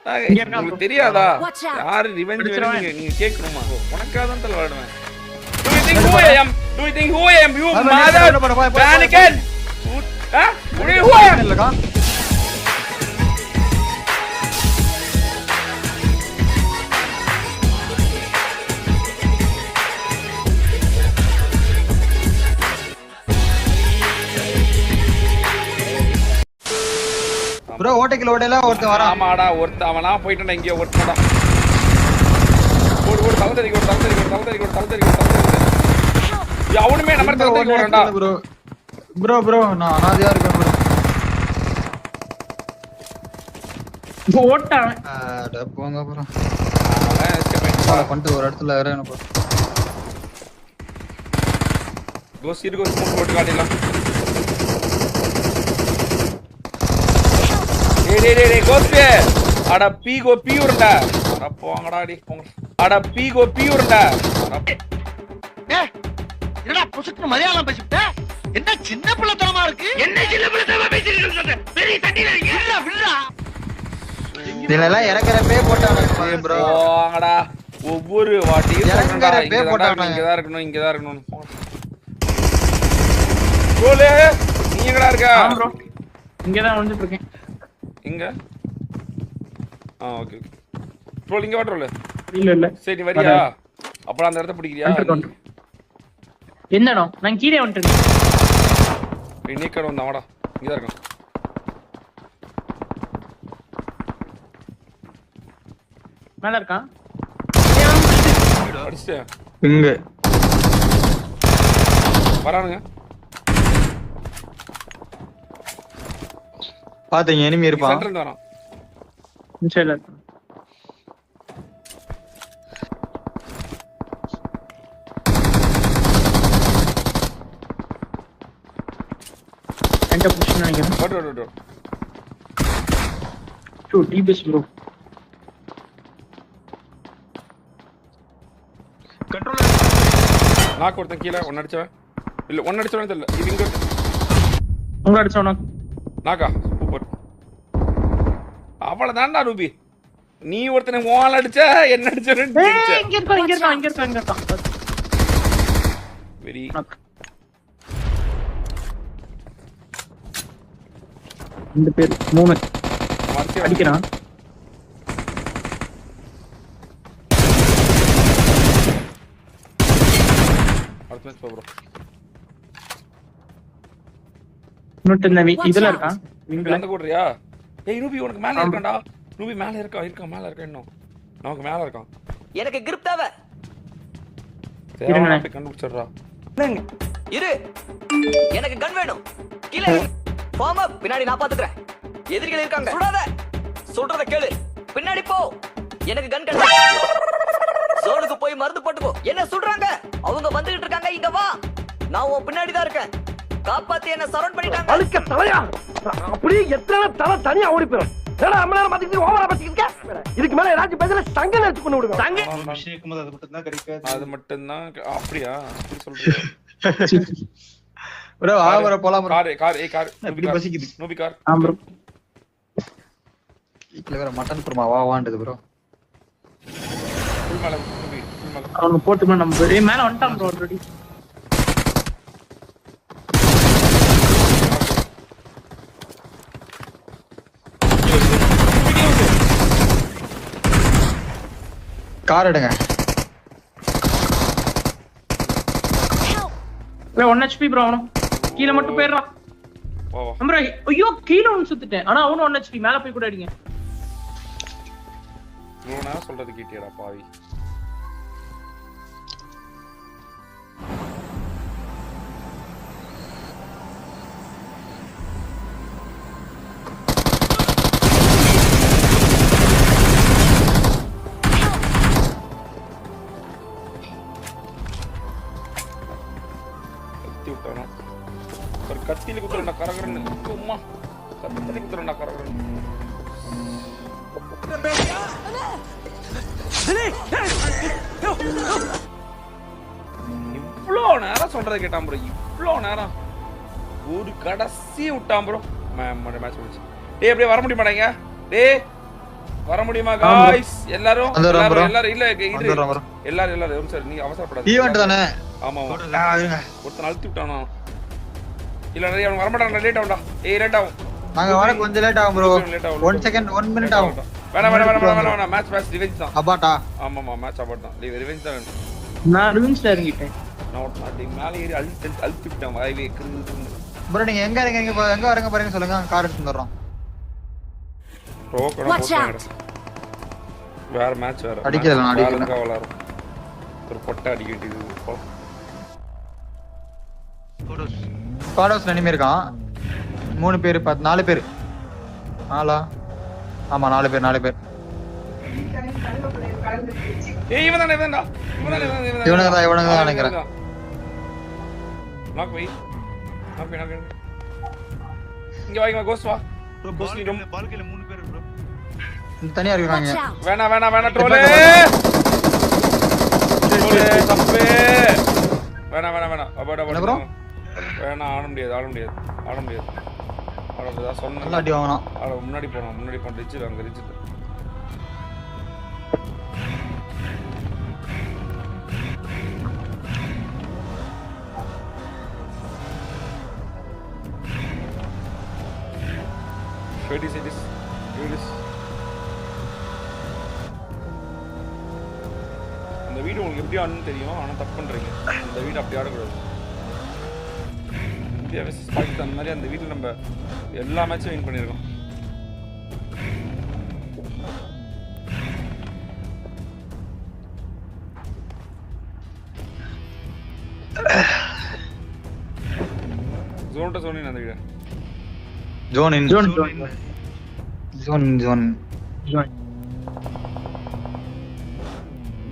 உங்களுக்கு தெரியாதா யாரு ரிவெஞ்ச் வேணும் நீங்க கேட்கணுமா? உனக்காக தான் தல விளையாடுவேன். Do you think who I am? Do you think who I am? You mother Panican. Who I am? இல்லக்கா ப்ரோ ஓட்டைக்குள்ள ஓடையில ஒருத்தன் வரான். ஆமாடா ஒருத்தன் அவனா போயிட்டான்டா இங்க ஒருத்தன்டா. ஓடு ஓடு தலதறிக்கு ஓடு தலதறிக்கு ஓடு தலதறிக்கு ஓடு தலதறிக்கு ஓடு தலதறிக்கு. அவனுமே நம்ம தலதறிக்கு ஓடுறடா. ப்ரோ நான் அனாதையா இருக்கேன் ப்ரோ. ஓட்டான். அட போங்க ப்ரோ. அவன் எஸ்கேப் பண்ணிட்டு ஒரு இடத்துல இறங்கணும் ப்ரோ. கோஸ் இருக்கு ஒரு ஸ்மோக் போட்டு காட்டிடலாம். டேய் கோஸ்பே அட பீகோ பீவுறடா. அட போங்கடா டேய் போங்க. அட பீகோ பீவுறடா. டேய் என்னடா புசுக்கு மரியாதை பேசிட்ட? என்ன சின்ன பிள்ளைத்தனமா இருக்கு? என்ன சின்ன பிள்ளைத்தனமா பேசிட்டு இருக்க? பெரிய சண்டையில இருக்கீங்க விடுடா. இதெல்லாம் இறக்கறப்பே போட்டானே ப்ரோ. போங்கடா ஒவ்வொரு வாட்டியும் இறக்கறப்பே போட்டானே. இங்க தான் இருக்கணும். கோலே நீ எங்கடா இருக்க? ப்ரோ இங்க தான் வந்துட்டு இருக்கேன். எங்க? ஓகே ட்ரோல் இங்க வா ட்ரோல். இல்ல சரி வரியா? அப்புறம் அந்த இடத்தை பிடிக்கிறியா? என்னடா நான் கீழே வந்துட்டேன். நீ கட வந்தா வாடா இங்க தான் இருக்கேன். மேல இருக்கான். அடிச்சே இங்க வரானுங்க. பாத்தீங்க எனிமி இருப்பான். சென்டர்ல இருந்து வரான். இன்ஷால்லா எங்க புஷ் நினைக்கிறேன். ஓடு டூ டிபிஎஸ் ப்ரோ. கண்ட்ரோல் நாக் ஒருத்தன் கீழ ஒன்னு அடிச்சவன். இல்ல ஒன்னு அடிச்சவன் தெரியல. இது இங்க உங்க அடிச்சவனா? நாக்கா சூப்பர். அவ்வளவுதான்டா ரூபி. நீ ஒருத்தனை மோல் அடிச்ச என்ன அடிச்சறேன்னு இங்க இருக்கான். வெரி இந்த பேர் மூமெண்ட் அடிக்கிறான். அடுத்த மேட்ச் போ ப்ரோ. இன்னொரு நவி இதுல இருக்கான். இங்க வந்து கூடுறியா? ஏய் ரூபி உனக்கு மேல இருக்கான்டா. ரூபி மேல இருக்கா மேல இருக்கா இன்னும். நமக்கு மேல இருக்கான். எனக்கு கிரிப் தேவை. தேவனா போய் கண்டுபிடிச்சறா. இரு. எனக்கு கன் வேணும். கீழே ஃபார்ம் அப் பின்னாடி நான் பாத்துக்கறேன். எதிரிகள் இருக்காங்க. சுடாத. சொல்றத கேளு. பின்னாடி போ. எனக்கு கன் கிடையாது. ஜோனுக்கு போய் மருந்து போட்டுக்கோ. என்ன சுடுறாங்க? அவங்க வந்துகிட்டு இருக்காங்க. இங்க வா. நான் உன் பின்னாடி தான் இருக்கேன். காப்பாத்தி என்ன சரவுண்ட் பண்ணிட்டாங்க. அழுக்க தலையா. அப்படியே எத்தனை தலை தனியா ஓடி போறோம். ஏடா அம்மா நேரம் பாத்துக்கிட்டு ஓவரா பாத்துக்கிட்டு இதுக்கு மேல ஏதாச்சும் பேசல சங்க நினைச்சு கொண்டு விடுங்க. சங்க விஷயக்கும் அது மட்டும் தான் கிடைக்காது. அது மட்டும் தான் அப்படியா சொல்றீங்க? ப்ரோ ஆவர போலாம் ப்ரோ. கார் இப்படி பசிக்குது. நோபி கார். ப்ரோ இதுல வேற மட்டன் குருமா வாண்டது ப்ரோ. ஃபுல் மேல நோபி ஃபுல் மேல. அவன் போட்டுமா நம்ம மேல வந்துட்டான் ப்ரோ ஆல்ரெடி. கார் எடுங்க. 1 HP ப்ரோ அவனும் கீழ மட்டும் போயிடுறான். வா வா. ப்ரோ ஐயோ கீழ ஒன்னு சுத்திட்டேன். ஆனா அவனும் 1 HP மேல போய் கூட அடிங்க. ப்ரோனா சொல்றது கேட்டியடா பாவி. ஒரு கத்தியில குத்துறா கரகரன்னு. அம்மா கத்தியில குத்துறா கரகரன்னு. இவ்வளோ நேரம் சொல்றதை கேட்டான் ப்ரோ. இவ்வளோ நேரம் ஒரு கடைசி விட்டான் ப்ரோ. மேட்ச் முடிச்சு. டேய் அப்படியே வர முடிய மாட்டேங்க. டேய் வர முடியுமா गाइस எல்லாரும் வந்துறோம் எல்லாரும் இல்ல வந்துறோம் bro எல்லாரும் சார் நீ அவசரப்படாதீங்க ஈவென்ட் தானே ஆமா இருங்க ஒருத்தன் அழுத்தி விட்டானா இல்ல நிறைய அவன் வர மாட்டான் லேட் ஆகும்டா லேட் ஆகும் நாங்க வர கொஞ்சம் லேட் ஆகும் bro 1 செகண்ட் 1 மினிட் ஆகும் வேணாம் மேட்ச் ரிவெஞ்ச் தான் அபாட்டா ஆமா மேட்ச் அபாட் தான் ரிவெஞ்ச் தான் வேணும் நான் ரிவெஞ்ச்ல இறங்கிட்டேன் நான் மேல ஏறி அழுத்தி விட்டேன் வாய்வே bro நீங்க எங்க வரங்க பாருங்க சொல்லுங்க கார் எடுத்து வரோம் வேற மேட்ச் வேற அடிக்கல நான் அடிக்கல விளையாடுறோம் ஒரு பொட்டை அடிக்கிட்டு ஸ்குவாட் ஹவுஸ்ல எனிமி இருக்கான் 3 பேர் 4 பேர் ஆளா ஆமா 4 பேர் ஏய் இவன்டா இவனுங்க தான் நினைக்கிறேன் நாக் வை இங்க வாங்க கோஸ்ட் வா கோஸ்ட் நீ பால்கனில 3 பேர் bro தனியா இருக்காங்க வேணா ட்ரோலே தப்பே வேணா அபட bro வேணா ஆட முடியாது சொன்ன நல்லா அடி வாங்கணும் முன்னாடி போனோம் ரிச்சு அங்க ரிச்சு இந்த வீடு உங்களுக்கு எப்படி ஆடணும்னு தெரியும் ஆனா தப்பு பண்றீங்க இந்த வீடு அப்படி ஆடக்கூடாது இந்தியா வெர்சஸ் பாகிஸ்தான் மாதிரி அந்த வீட்டில் நம்ம எல்லா மேட்சும் வின் பண்ணியிருக்கோம் ஜோன்ட்ட சொன்னீங்க அந்த வீடு ஜோன்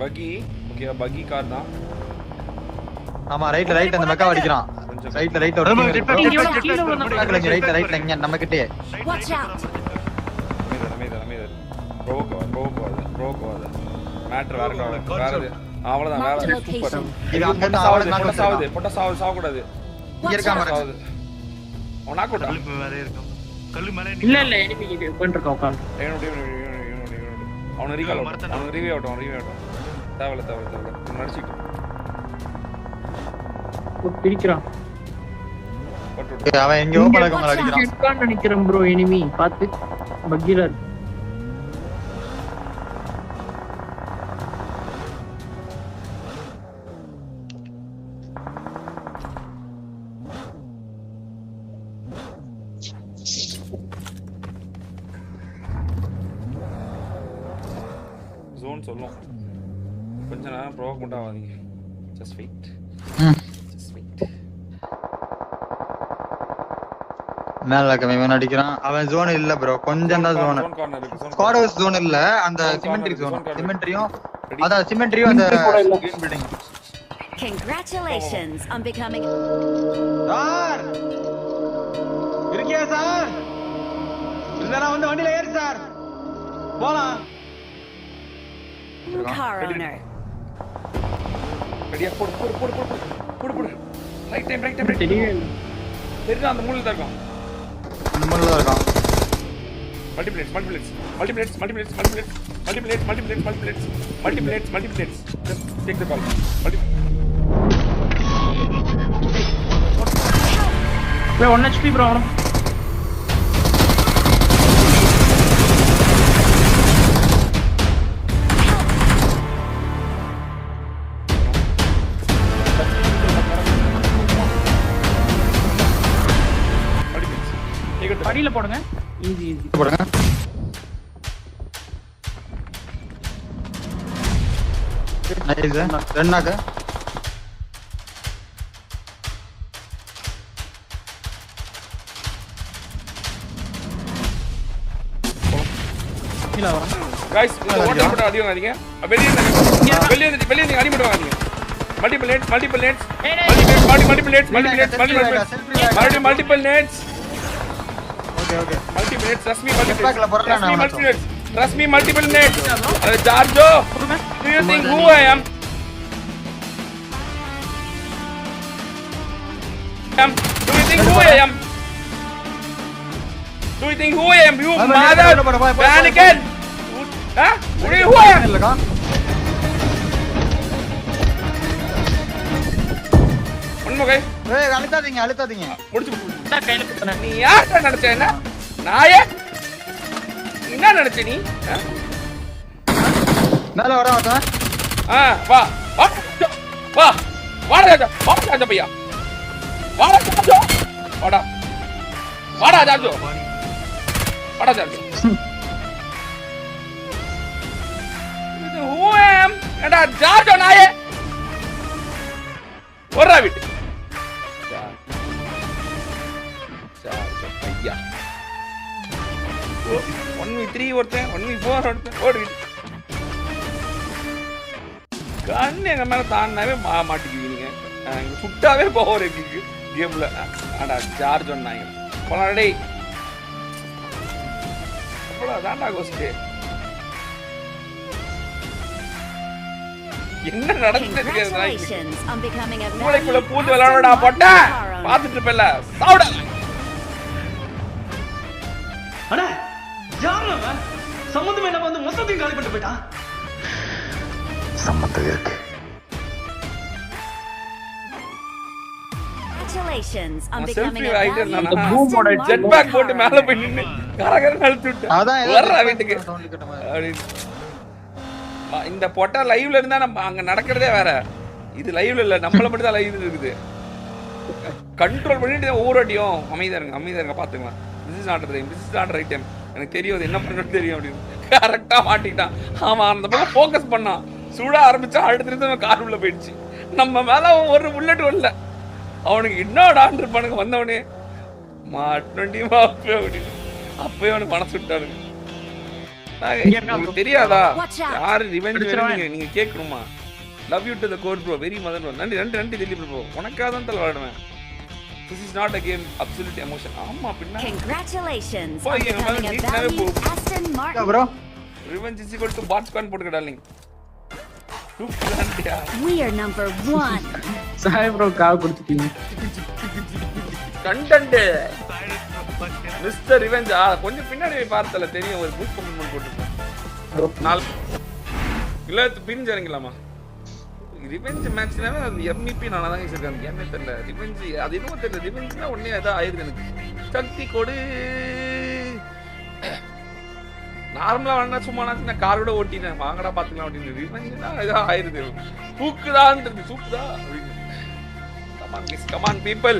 பகி ஓகே பகி கார் தான் ஆமா ரைட் அந்த மெக்கா அடிக்கிறான் ரைட்ல இங்க நம்ம கிட்டே அமைதர் ப்ரோவோக் மேட்டர் வேற அவ்வளவுதான் வேற சூப்பர் இது அங்க பொட்ட சாவு கூடாது இங்க இருக்காம சாவுது அவன் நாக் அவுட் வேற இருக்கும் கல்லு மேல இல்ல எனிமி இது உட்கார்ந்திருக்கான் உட்கார்ந்து அவன் ரீகால் அவன் ரிவ்யூ ஆகட்டும் தேவல நடிச்சிட்டு பிரிக்கிறான் அவன் எங்கயோ பழக்கங்கள அடிக்கிறான் இருக்கான்னு நினைக்கிறேன் ப்ரோ எனிமி பாத்து பக்கில ஜோன் சொல்லும் கொஞ்ச நேரம் ப்ரோவோக் மட்டும் ஆகாதீங்க ஜஸ்ட் வெயிட் மேல கம்மி அடிக்கிறான் அவன் ஜோன் இல்ல ப்ரோ கொஞ்சம் தான் ஜோன் ஸ்குவாட் ஹவுஸ் ஜோன் இல்ல அந்த சிமெண்ட்ரியும் அத சிமெண்ட்ரியும் அந்த green building Congratulations on becoming sir இருக்கியா சார் இல்லனா வந்து வண்டில ஏறு சார் போலாம் car owner. ரெடியா போடு ரைட் டைம் தெரியுதா அந்த மூலையில தான் இருக்கும் நம்மள தான் இருக்கான் multiplates just take the ball bro 1 HP bro அவன படியில போடுங்க ஈஸி போடுங்க நைஸ் ரெண்டாக கீழ வர guys இந்த ஓட்டை போட்டு அடிவாங்க வெளிய நீங்க அடி போடுவாங்க நீங்க multiple nets multiple nets okay multiple nets trust me multiple பேக்ல nets Jarjo do you think who I am do you think who I am you mother Anakin இருக்கா உண்மை ஏய் அழுத்தாதீங்க முடிச்சு என்ன கையில குத்துனேன் நீ யார்கிட்ட நினைச்ச என்ன நாயே என்ன நினைச்ச நீ மேல வர மாட்டேன் வா வா வா வாடா ராஜா பையா வாடா ராஜா வாடா ராஜா வாடா ராஜா Who am ஏடா ராஜா நாயே ஓடுறா விட்டு ஐயா 1v3 ஒருத்தன் 1v4 ஒருத்தன் ஓடு விட்டு கண்ணு எங்க மேல தாண்டாவே மாட்டிக்குவீங்க சுட்டாவே பவர் இருக்கு கேம்ல ஆடா சார்ஜ் ஒன்னாங்க போலாடே தாண்டா கோஸ்ட் என்ன நடந்துட்டு மூளைக்குள்ள பூந்து விளையாடா போட்ட பாத்துட்டு இருப்பல சாவுடா அண்ணா யாரு அவன் சம்பந்தம் என்ன வந்து மொத்தத்தையும் காலி பண்ணிட்டு போயிட்டான் சம்பந்தம் இருக்கு Congratulations on selfie becoming a ஆயிட்டேன் valued நான் boom ஓட Aston ஜெட் Martin பேக் போட்டு car மேல owner. போய் நின்னு கரகரன்னு அழுத்தி விட்டேன் அதான் வர்றா வீட்டுக்கு சவுண்ட் கேட்ட மாதிரி அப்படின்னு. இந்த பொட்டா லைவ்ல இருந்தா நம்ம அங்க நடக்கிறதே வேற இது லைவ்ல இல்ல நம்மள மட்டும் தான் லைவ் இருக்குது கண்ட்ரோல் பண்ணிட்டு ஒவ்வொரு அடியும் அமைதியா இருங்க பாத்துக்கலாம் this is not right time எனக்கு தெரியும் அது என்ன பண்ணணும்னு தெரியும் அப்படின்னு கரெக்டா மாட்டிக்கிட்டான் அவன் அந்த பக்கம் ஃபோக்கஸ் பண்ணான் சுட ஆரம்பிச்சா அடுத்த கார் உள்ள போயிடுச்சு நம்ம மேல அவன் ஒரு புல்லட் வரல அவனுக்கு என்னடான் இருப்பானுங்க வந்தவனே மாட்டோண்டியுமா அப்பவே அப்படின்னு அப்பவே அவனுக்கு மனசு விட்டானுங்க உங்களுக்கு தெரியாதா யாரு ரிவெஞ்ச் நீங்க கேட்கணுமா love you to the core bro very mother bro நன்றி திலீப் ப்ரோ உனக்காக தான் தலை விளையாடுவேன் this is not a game absolute emotion ஆமா பின்ன Congratulations Boy, on you becoming a never valued move. Aston Martin. bro revenge is equal to bad squad போட்டுக்க darling சூப்பர்டா We are number 1. Sai bro call கொடுத்துட்டீங்க content mister revenge கொஞ்சம் பின்னாடி பார்த்தல தெரியும் ஒரு பூஸ்ட் கமெண்ட் போட்டுருக்கேன் நாலு இல்ல பின் இறங்கலாமா ரிவெஞ்ச் மேட்ச்னாவே அது எம்இபி நானா தான் வச்சிருக்காங்க என்ன தெரியல ரிவெஞ்ச் அது என்னமோ தெரியல ரிவெஞ்ச்னா உடனே ஏதோ ஆயிருது எனக்கு சக்தி கொடு நார்மலா வேணா சும்மா நான் காரோட ஓட்டினேன் வாங்கடா பாத்துக்கலாம் அப்படின்னு ரிவெஞ்ச்னா ஏதோ ஆயிருது தூக்குதான் சூக்குதா அப்படின்னு கமான் பீப்பிள்